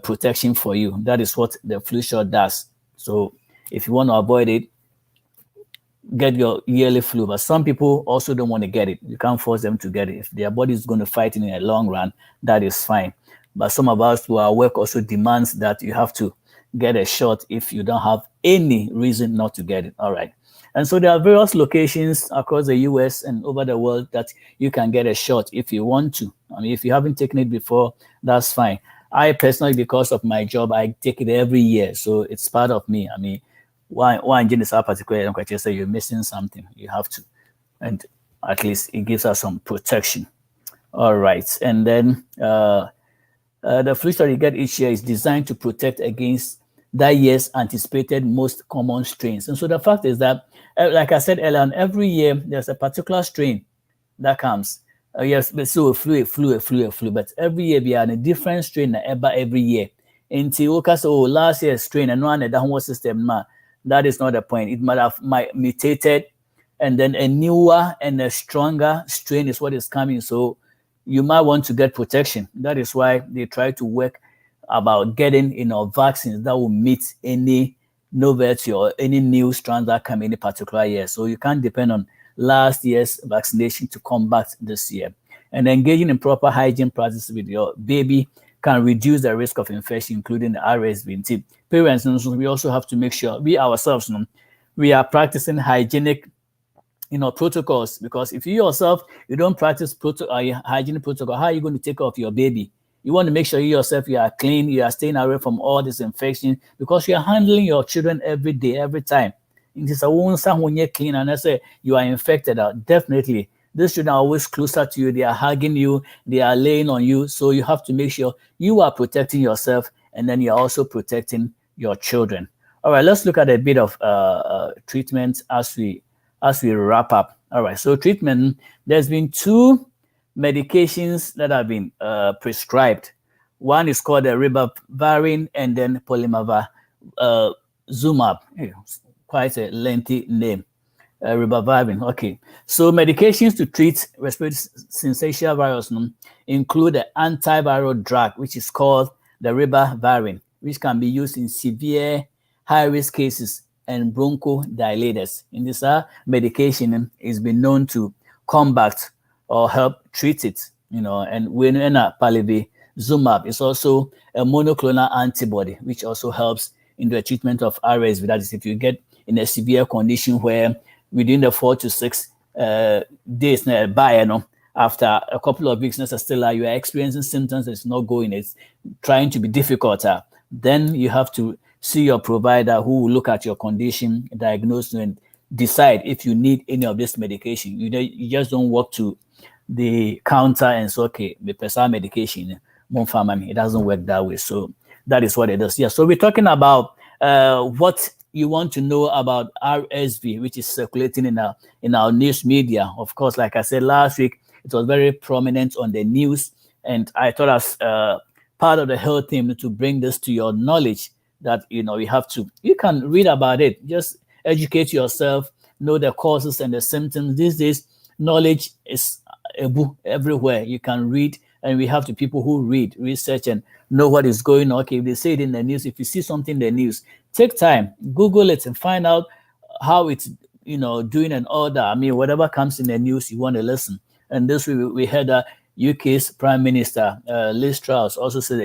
protection for you. That is what the flu shot does. So if you want to avoid it, get your yearly flu. But some people also don't want to get it. You can't force them to get it. If their body is going to fight it in a long run, that is fine. But some of us who our work also demands that you have to get a shot if you don't have any reason not to get it. All right. And so there are various locations across the US and over the world that you can get a shot if you want to. I mean, if you haven't taken it before, that's fine. I personally, because of my job, I take it every year. So it's part of me. I mean, one gene is particular, say you're missing something, you have to. And at least it gives us some protection. All right. And then the flu shot you get each year is designed to protect against that year's anticipated most common strains. And so the fact is that, like I said earlier, every year there's a particular strain that comes. Yes, but so a flu. But every year we are in a different strain every year. Until last year's strain and run a downward system, that is not the point. It might have mutated, and then a newer and a stronger strain is what is coming. So you might want to get protection. That is why they try to work about getting vaccines that will meet any novelty or any new strands that come in a particular year. So you can't depend on last year's vaccination to combat this year. And engaging in proper hygiene practices with your baby can reduce the risk of infection, including the RSV. Parents, we also have to make sure we ourselves, we are practicing hygienic protocols, because if you yourself, you don't practice hygienic protocol, how are you going to take care of your baby? You want to make sure you yourself, you are clean, you are staying away from all this infection, because you are handling your children every day, every time. It is a wound when you're clean and I say you are infected out. Definitely, these children are always closer to you. They are hugging you, they are laying on you. So you have to make sure you are protecting yourself, and then you're also protecting your children. All right, let's look at a bit of treatment as we wrap up. All right, so treatment, there's been two medications that have been prescribed. One is called the ribavirin, and then polimavizumab. Quite a lengthy name. ribavirin. Okay. So medications to treat respiratory syncytial virus include the antiviral drug, which is called the ribavirin, which can be used in severe high-risk cases and bronchodilators. And this medication has been known to combat or help treat it, and when palivizumab is also a monoclonal antibody, which also helps in the treatment of RSV. That is, if you get in a severe condition where within the 4 to 6 days after a couple of weeks, still you are experiencing symptoms that's not going, it's trying to be difficult, then you have to see your provider who will look at your condition, diagnose you, and decide if you need any of this medication. You just don't walk to the counter and say, okay, the person medication, it doesn't work that way. So that is what it does. Yeah. So we're talking about what you want to know about RSV, which is circulating in our news media. Of course, like I said last week, it was very prominent on the news, and I thought as part of the health team to bring this to your knowledge that you can read about it, just educate yourself, know the causes and the symptoms. These days, knowledge is a book everywhere. You can read, and we have the people who read, research, and know what is going on. Okay, if they say it in the news, if you see something in the news, take time, Google it, and find out how it's doing and all that. I mean, whatever comes in the news, you want to listen. And this we heard that UK's Prime Minister Liz Truss also said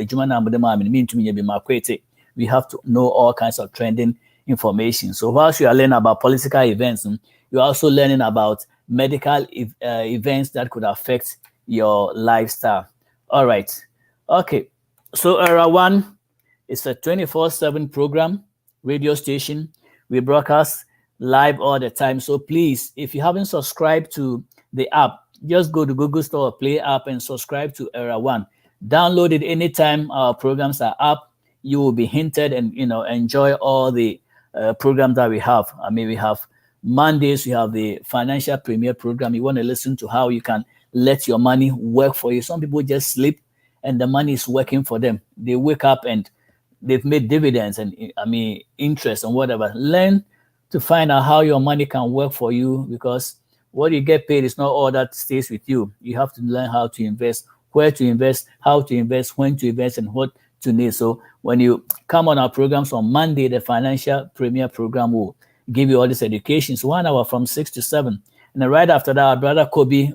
we have to know all kinds of trending information. So whilst you are learning about political events, you're also learning about medical events that could affect your lifestyle. All right. Okay. So Era One is a 24/7 program, radio station. We broadcast live all the time. So please, if you haven't subscribed to the app, just go to Google Store or Play app and subscribe to Era One. Download it anytime our programs are up. You will be hinted and enjoy all the programs that we have. I mean, we have Mondays, we have the Financial Premier program. You want to listen to how you can let your money work for you. Some people just sleep and the money is working for them. They wake up and they've made dividends and interest and whatever. Learn to find out how your money can work for you, because what you get paid is not all that stays with you. You have to learn how to invest, where to invest, how to invest, when to invest, and what to need. So when you come on our programs on Monday, the Financial Premier program will give you all this education. So 1 hour from 6 to 7. And then right after that, our brother Kobe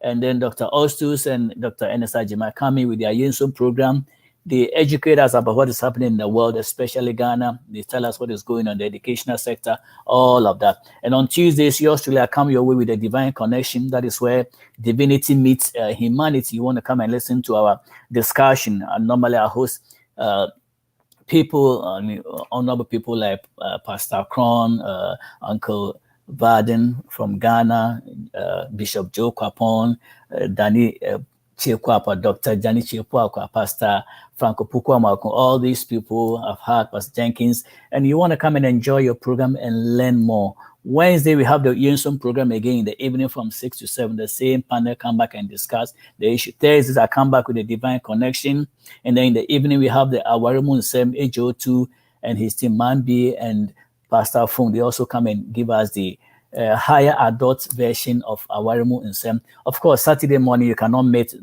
and then Dr. Ostus and Dr. Enesa Jima coming with their Yinsun program. They educate us about what is happening in the world, especially Ghana. They tell us what is going on in the educational sector, all of that. And on Tuesdays, yours truly, I come your way with a divine connection. That is where divinity meets humanity. You want to come and listen to our discussion. And normally I host honorable people like Pastor Kron, Uncle Varden from Ghana, Bishop Joe Kwapon, Danny Chekwapa, Dr. Danny Chekwapa, Pastor Franco Pukwamaku. All these people have had Pastor Jenkins, and you want to come and enjoy your program and learn more. Wednesday, we have the Yinsun program again in the evening from 6 to 7. The same panel come back and discuss the issue. Thursdays, I come back with a divine connection. And then in the evening, we have the Awarimun Sem HO2 and his team Manbi and Pastor Fung. They also come and give us the higher adult version of Awarimu Nsem. Of course, Saturday morning, you cannot miss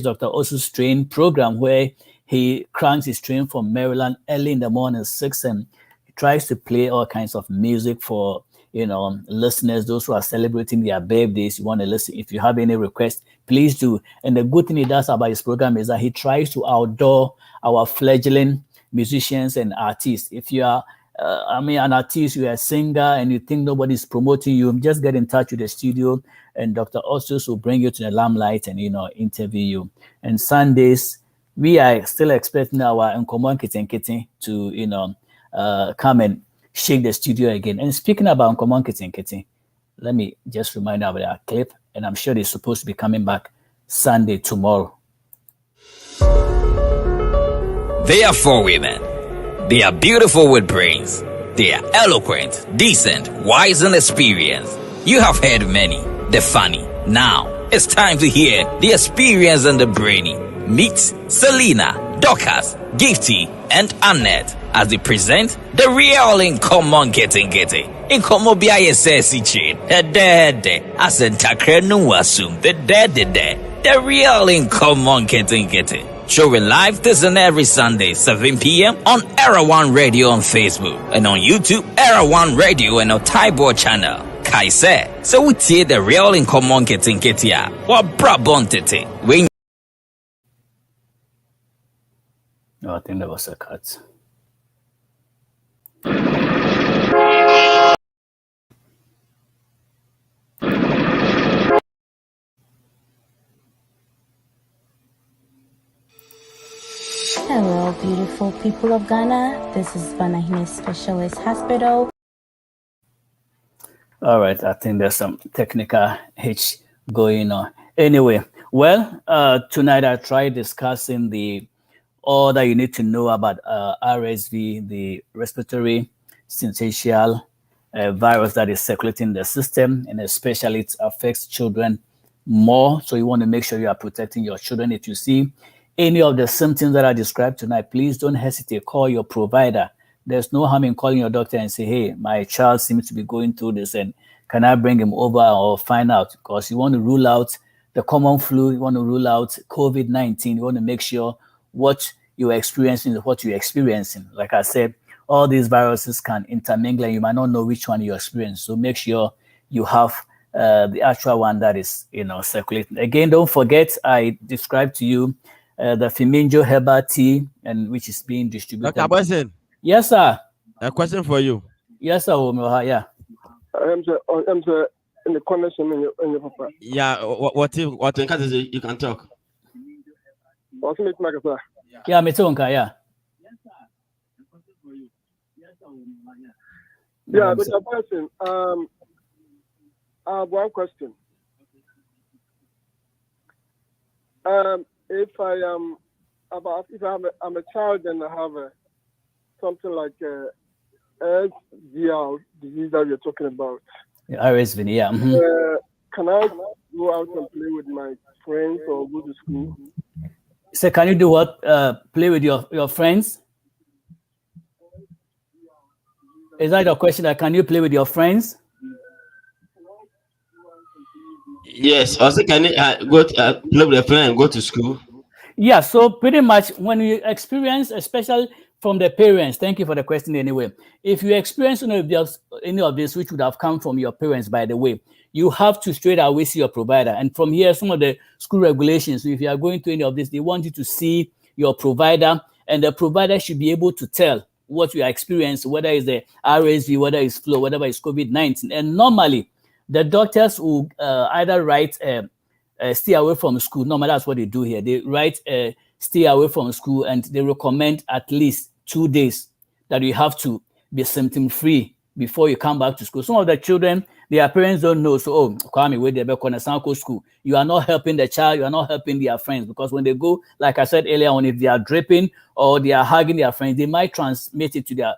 Dr. Osu's train program where he cranks his train from Maryland early in the morning, 6, and he tries to play all kinds of music for listeners, those who are celebrating their birthdays. You want to listen. If you have any requests, please do. And the good thing he does about his program is that he tries to outdoor our fledgling musicians and artists. If you are an artist, you're a singer, and you think nobody's promoting you, just get in touch with the studio, and Dr. Ostos will bring you to the limelight and, interview you. And Sundays, we are still expecting our Nkomo Nkiti to, come and shake the studio again. And speaking about Nkomo Nkiti, let me just remind you of that clip, and I'm sure they're supposed to be coming back Sunday tomorrow. They are 4 women. They are beautiful with brains. They are eloquent, decent, wise, and experienced. You have heard many, the funny. Now, it's time to hear the experience and the brainy. Meet Selena, Dorcas, Gifty, and Annette. as they present the real Incommon Getting. Incommon BISS chain, a dead, as a takrenu assume the dead, the real Incommon Getting. Showing live this and every Sunday, 7 p.m. on Era One Radio on Facebook and on YouTube, Era One Radio and our Taibo channel. Kaise, so we see the real Incommon Getting what Brabontete. No, I think that was a cut. Hello, beautiful people of Ghana. This is Vanahine Specialist Hospital. All right, I think there's some technical hitch going on. Anyway, well, tonight I tried discussing all that you need to know about RSV, the respiratory syncytial virus that is circulating in the system, and especially it affects children more. So you want to make sure you are protecting your children. If you see any of the symptoms that I described tonight, please don't hesitate. Call your provider. There's no harm in calling your doctor and say, hey, my child seems to be going through this, and can I bring him over or find out? Because you want to rule out the common flu, you want to rule out COVID-19, you want to make sure what you're experiencing is what you're experiencing. Like I said, all these viruses can intermingle and you might not know which one you're experiencing. So make sure you have the actual one that is, circulating. Again, don't forget, I described to you the Fiminjo herbal tea, and which is being distributed. Dr. Boison. Yes, sir. A question for you. Yes, sir. Yeah. I'm in the connection in your papa. Yeah, what you can talk. What's it like, sir? Yeah, me too, yeah. Yeah, but a person, I have one question. If I'm a child and I have something like SYNCYTIAL disease that you're talking about. Yeah, RSV, yeah. Mm-hmm. Can I go out and play with my friends or go to school? So can you do what? Play with your friends? Is that your question? Can you play with your friends? Yes. Also, can you go to, play with a friend and go to school? Yeah. So pretty much when you experience, especially from the parents, thank you for the question anyway. If you experience any of this, which would have come from your parents, by the way, you have to straight away see your provider. And from here, some of the school regulations, so if you are going to any of this, they want you to see your provider, and the provider should be able to tell what you are experiencing, whether it's the RSV, whether it's flu, whatever it's COVID-19. And normally, the doctors will either write stay away from school. Normally, that's what they do here. They write stay away from school, and they recommend at least 2 days that you have to be symptom-free before you come back to school. Some of the children, their parents don't know. So, Kwame, wait there, Sanko school. You are not helping the child. You are not helping their friends, because when they go, like I said earlier on, if they are dripping or they are hugging their friends, they might transmit it to their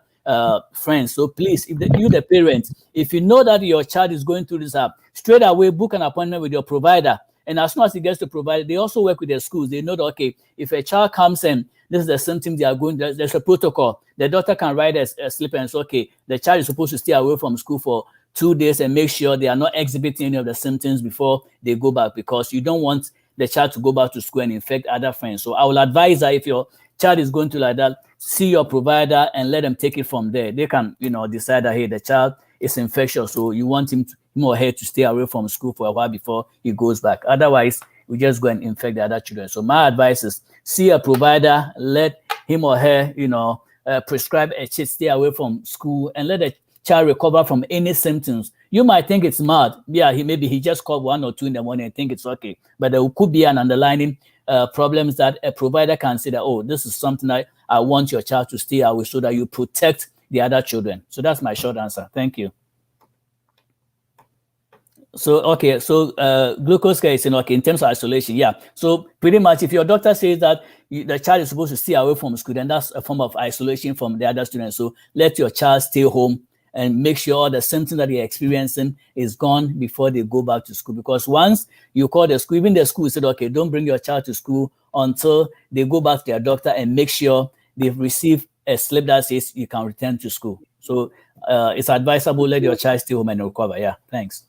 friends. So please, if you, the parents, if you know that your child is going through this straight away book an appointment with your provider. And as soon as he gets to provider, they also work with their schools. They know that, okay, if a child comes in, this is the symptoms they are going, there's a protocol. The doctor can write a slip and say, okay, the child is supposed to stay away from school for 2 days and make sure they are not exhibiting any of the symptoms before they go back, because you don't want the child to go back to school and infect other friends. So I will advise that if your child is going to like that, see your provider and let them take it from there. They can, decide that, hey, the child is infectious, so you want him or her to stay away from school for a while before he goes back. Otherwise, we just go and infect the other children. So my advice is see a provider, let him or her, prescribe a chit, stay away from school, and let the child recover from any symptoms. You might think it's mild. Yeah, he just called 1 or 2 in the morning and think it's okay. But there could be an underlying problems that a provider can say that, oh, this is something that I want your child to stay away so that you protect the other children. So that's my short answer. Thank you. So, okay, so glucose care is in terms of isolation, yeah. So pretty much if your doctor says that the child is supposed to stay away from school, then that's a form of isolation from the other students. So let your child stay home and make sure all the symptoms that they're experiencing is gone before they go back to school. Because once you call the school, even the school said, okay, don't bring your child to school until they go back to their doctor and make sure they've received a slip that says you can return to school. So it's advisable let your child stay home and recover. Yeah, thanks.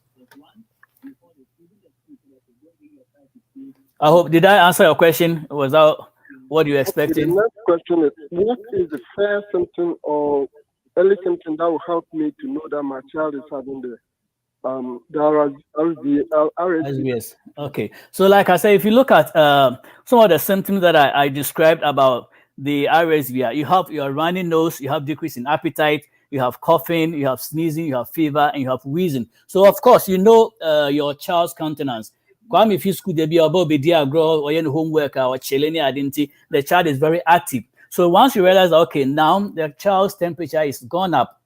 I hope, did I answer your question? Was that what you were expecting? The next question is, what is the first symptom or early symptom that will help me to know that my child is having the RSVS. Okay. So like I said, if you look at some of the symptoms that I described about the RSVR, you have your runny nose, you have decrease in appetite, you have coughing, you have sneezing, you have fever, and you have wheezing. So of course, you know your child's countenance. If you school there be about grow or any homework or chilling identity, the child is very active. So once you realize, okay, now the child's temperature is gone up,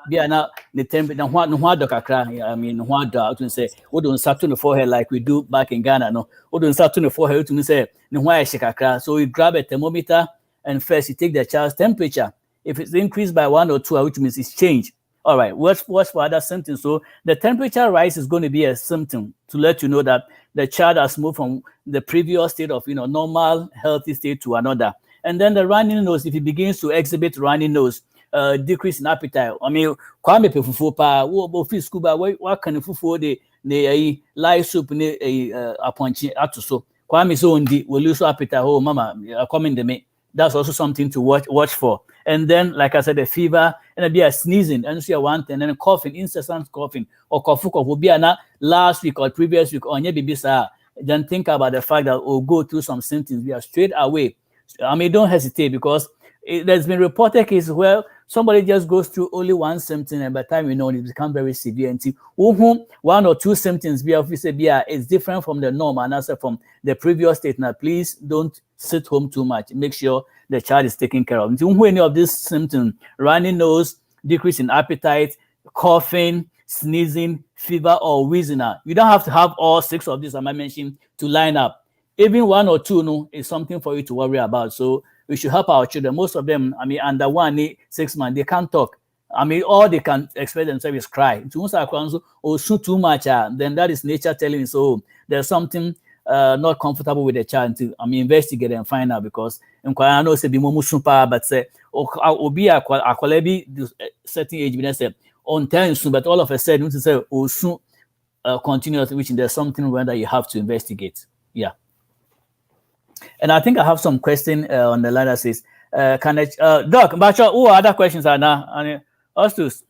the temperature, I mean, what do say, we don't start to the forehead like we do back in Ghana. No, we don't start to the forehead to say, so you grab a thermometer and first you take the child's temperature. If it's increased by 1 or 2, which means it's changed. All right, watch for other symptoms. So the temperature rise is going to be a symptom to let you know that the child has moved from the previous state of normal, healthy state to another. And then the running nose, if it begins to exhibit running nose, decrease in appetite. I mean, kwame pe fufu pa wo fi school ba what kind of fufu de live soup ne aponchi atuso. Kwame so undi will lose appetite. Oh mama, coming to me. That's also something to watch for. And then, like I said, the fever and be a sneezing and see one thing, and then coughing, incessant coughing, or cough will be last week or previous week on your baby. Then think about the fact that we'll go through some symptoms. We are straight away. I mean, don't hesitate, because there's been reported cases where somebody just goes through only one symptom, and by the time it becomes very severe. And 1 or 2 symptoms is different from the norm and also from the previous state. Now, please don't sit home too much. Make sure the child is taken care of. Until any of these symptoms, runny nose, decrease in appetite, coughing, sneezing, fever, or wheezing, you don't have to have all 6 of these I mentioned to line up. Even 1 or 2 is something for you to worry about. So we should help our children. Most of them, I mean, under 6 months, they can't talk. I mean, all they can express themselves is cry. Or shoot too much, then that is nature telling you. So there's something not comfortable with the child to investigate and find out, because I know say be but say be a certain age, on time soon, but all of a sudden to say soon continuous, which there's something wrong that you have to investigate. Yeah. And I think I have some question on the line that says, can I, Doc, who are other questions are now? Ostus.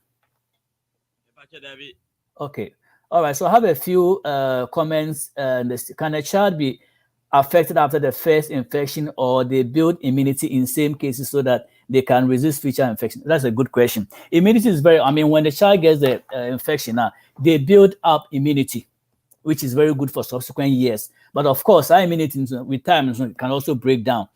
Okay. All right. So I have a few comments. Can a child be affected after the first infection, or they build immunity in same cases so that they can resist future infection? That's a good question. Immunity is when the child gets the infection, they build up immunity, which is very good for subsequent years. But of course, our immunity with time can also break down.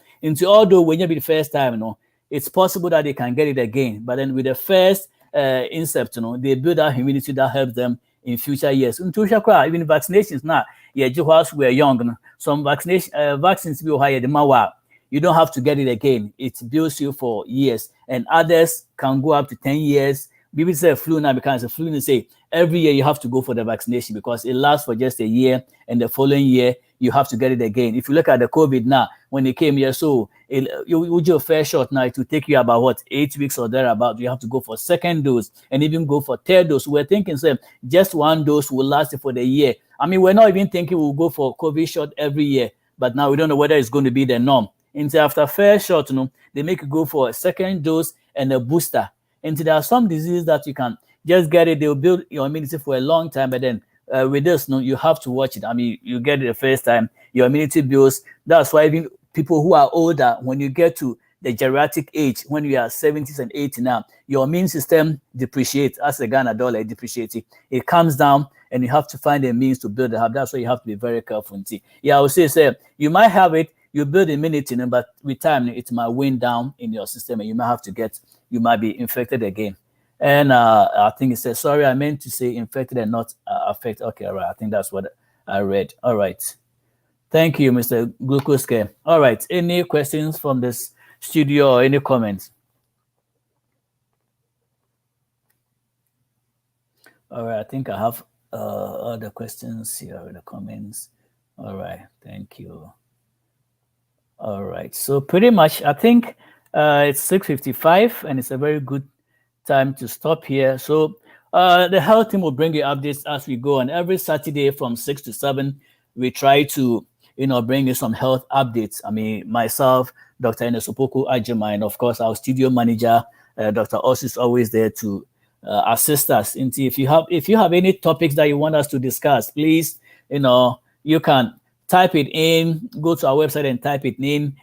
Although when you be the first time, it's possible that they can get it again. But then with the first incept, they build up immunity that helps them in future years. Even vaccinations now, whilst we're young, some vaccines will higher the you don't have to get it again. It builds you for years, and others can go up to 10 years. People say flu now becomes a flu, and say every year you have to go for the vaccination because it lasts for just a year, and the following year you have to get it again. If you look at the COVID now, when it came here, so you do a fair shot now, it will take you about 8 weeks or thereabout. You have to go for second dose and even go for third dose. We're thinking, say, just 1 dose will last for the year. We're not even thinking we'll go for COVID shot every year, but now we don't know whether it's going to be the norm. Until after fair shot, they make you go for a second dose and a booster. And there are some diseases that you can just get it. They'll build your immunity for a long time, but then with this, you have to watch it. You get it the first time, your immunity builds. That's why even people who are older, when you get to the geriatric age, when you are 70s and 80s now, your immune system depreciates. As a Ghana dollar, it depreciates. It comes down, and you have to find a means to build it up. That's why you have to be very careful. I would say, you might have it, you build immunity, but with time, it might wane down in your system, and you might be infected again. And I think it says, sorry, I meant to say infected and not affected. Okay, all right. I think that's what I read. All right. Thank you, Mr. Glucose Care. All right. Any questions from this studio or any comments? All right. I think I have other questions here in the comments. All right. Thank you. All right. So pretty much, I think It's 6:55, and it's a very good time to stop here. So the health team will bring you updates as we go. And every Saturday from 6 to 7, we try to, bring you some health updates. I mean, myself, Dr. Enesopoku Ajima, and of course, our studio manager, Dr. Os, is always there to assist us. And if you have any topics that you want us to discuss, please, you can type it in, go to our website and type it in.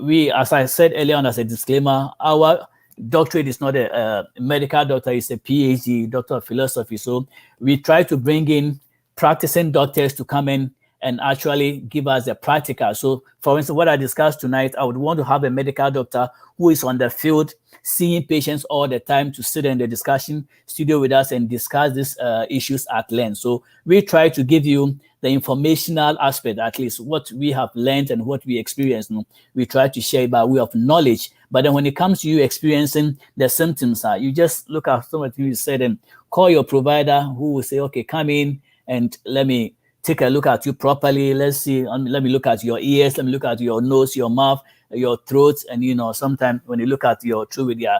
We, as I said earlier on as a disclaimer, our doctorate is not a medical doctor, it's a PhD, Doctor of Philosophy. So we try to bring in practicing doctors to come in and actually give us the practical. So for instance, what I discussed tonight, I would want to have a medical doctor who is on the field, seeing patients all the time, to sit in the discussion studio with us and discuss these issues at length. So we try to give you the informational aspect, at least what we have learned and what we experienced. We try to share by way of knowledge. But then when it comes to you experiencing the symptoms, you just look at some of the things you said and call your provider, who will say, okay, come in and let me take a look at you properly. Let's see, let me look at your ears, let me look at your nose, your mouth, your throat. And, sometimes when you look at your throat with your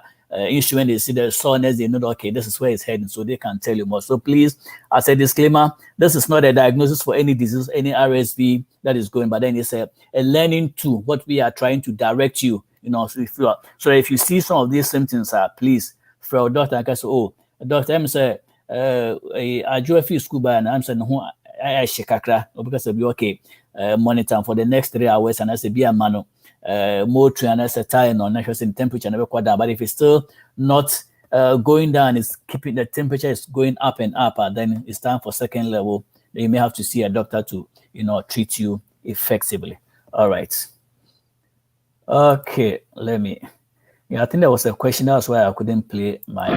instrument, they see the soreness, they know, okay, this is where it's heading, so they can tell you more. So please, as a disclaimer, this is not a diagnosis for any disease, any RSV that is going, but then it's a learning tool, what we are trying to direct you, so if you see some of these symptoms, please, for a doctor, I can say, oh, Doctor, I'm saying, I do a few school by, and I'm saying, I shekakra, because I'll be okay, monitor for the next 3 hours, and I say, be a mano. More and as a time on in temperature never quite down. But if it's still not going down, it's keeping the temperature is going up and up, then it's time for second level. Then you may have to see a doctor to treat you effectively. All right. Okay, let me. Yeah, I think there was a question. That's why I couldn't play my.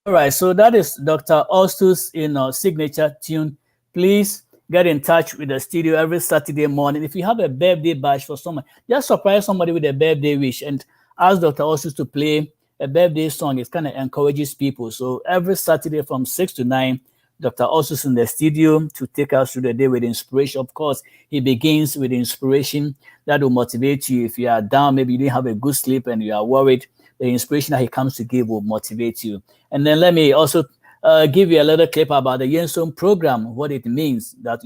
All right, so that is Dr. Ostu's signature tune. Please get in touch with the studio every Saturday morning. If you have a birthday bash for someone, just surprise somebody with a birthday wish and ask Dr. Ostus to play a birthday song. It kind of encourages people. So every Saturday from 6 to 9, Dr. Ostus in the studio to take us through the day with inspiration. Of course, he begins with inspiration that will motivate you. If you are down, maybe you didn't have a good sleep and you are worried, the inspiration that he comes to give will motivate you. And then let me also give you a little clip about the Yensum program, what it means that,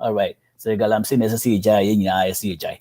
all right. So I'm saying necessary jai.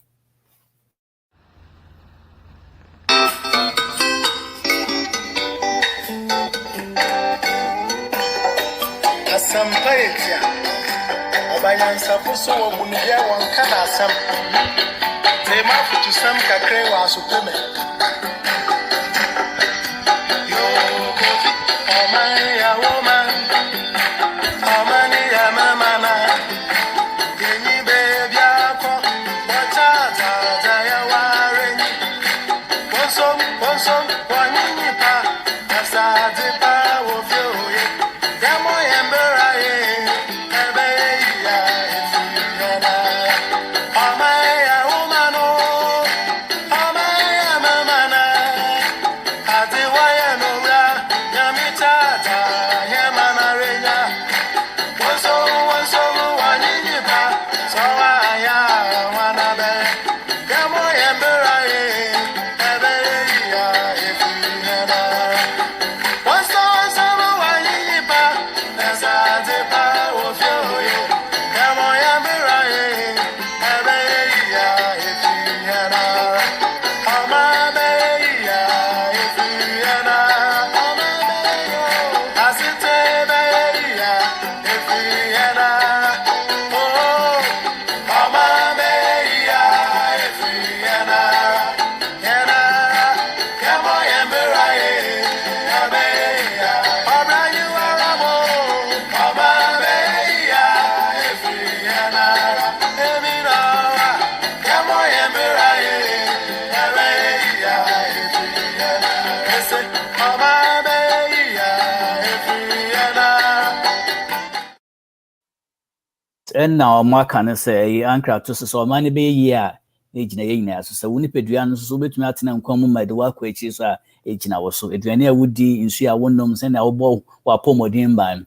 And now my can say ankra to so many be year ejina yina so woni pedua no so betumi atena nkwamu ma de wakọ echi so a ejina wo so eduane a wodi nsu a wonnom se na wo bo wa pomodin ban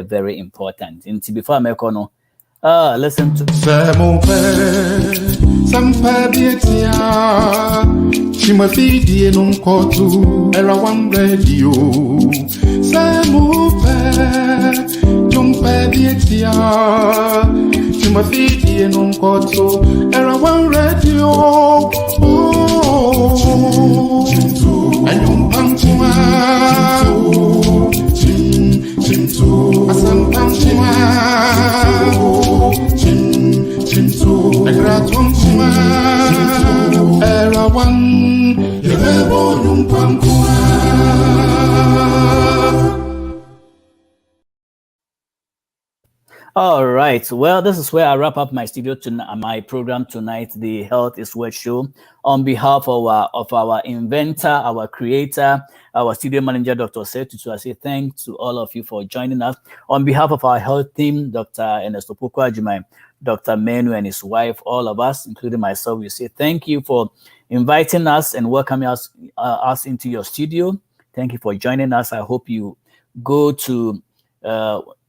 very important. Nti before me ko no listen to Sampa bietia Chima fidi non kotu Era one radio Samupe Jumpa bietia Chima fidi non kotu Era one radio Oh Ayum pankuma Chintu Asam pankuma Chintu Ekratumkuma Era one Yebo Numpankuma. All right. Well, this is where I wrap up my my program tonight, the Health is Worth Show. On behalf of our inventor, our creator, our studio manager, Dr. Setutu, I say thanks to all of you for joining us. On behalf of our health team, Dr. Ernesto Poko-Ajimai, Dr. Menu and his wife, all of us, including myself, we say thank you for inviting us and welcoming us into your studio. Thank you for joining us. I hope you go to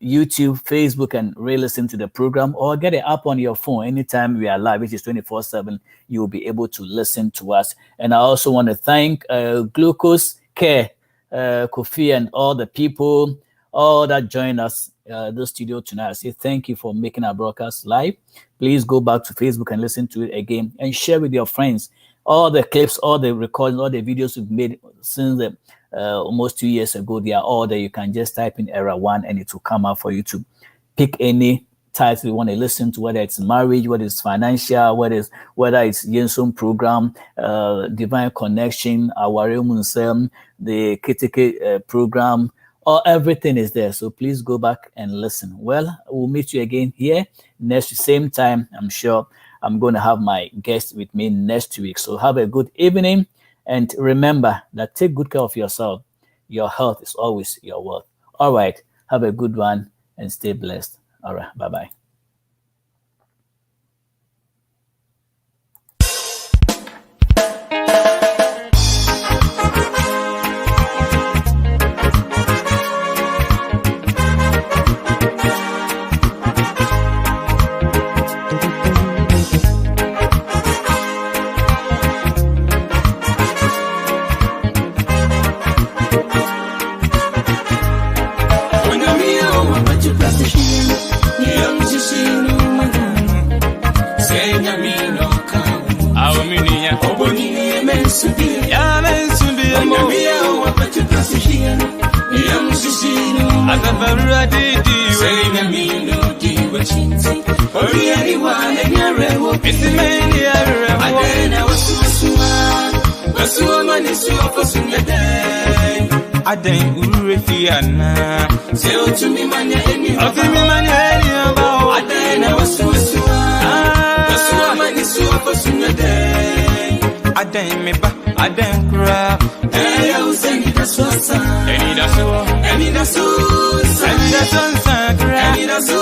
YouTube, Facebook, and re-listen to the program, or get it up on your phone anytime we are live, which is 24/7. You will be able to listen to us. And I also want to thank Glucose Care, Kofi, and all the people, all that join us the studio tonight. I say thank you for making our broadcast live. Please go back to Facebook and listen to it again, and share with your friends all the clips, all the recordings, all the videos we've made since the almost 2 years ago. They are all there. You can just type in Era 1 and it will come out for you to pick any title you want to listen to, whether it's marriage, whether it's financial, whether it's Yensum program, Divine Connection, our Munsem, the Kitike program, or everything is there. So please go back and listen. Well, we'll meet you again here next same time. I'm sure I'm going to have my guest with me next week. So have a good evening. And remember that take good care of yourself. Your health is always your wealth. All right. Have a good one and stay blessed. All right. Bye-bye. Aden urefiana say to me manya eni about Aden wasu mani su afosunade Aden me ba Aden kra ya useni daswasa eni daso eni daso eni daso eni daso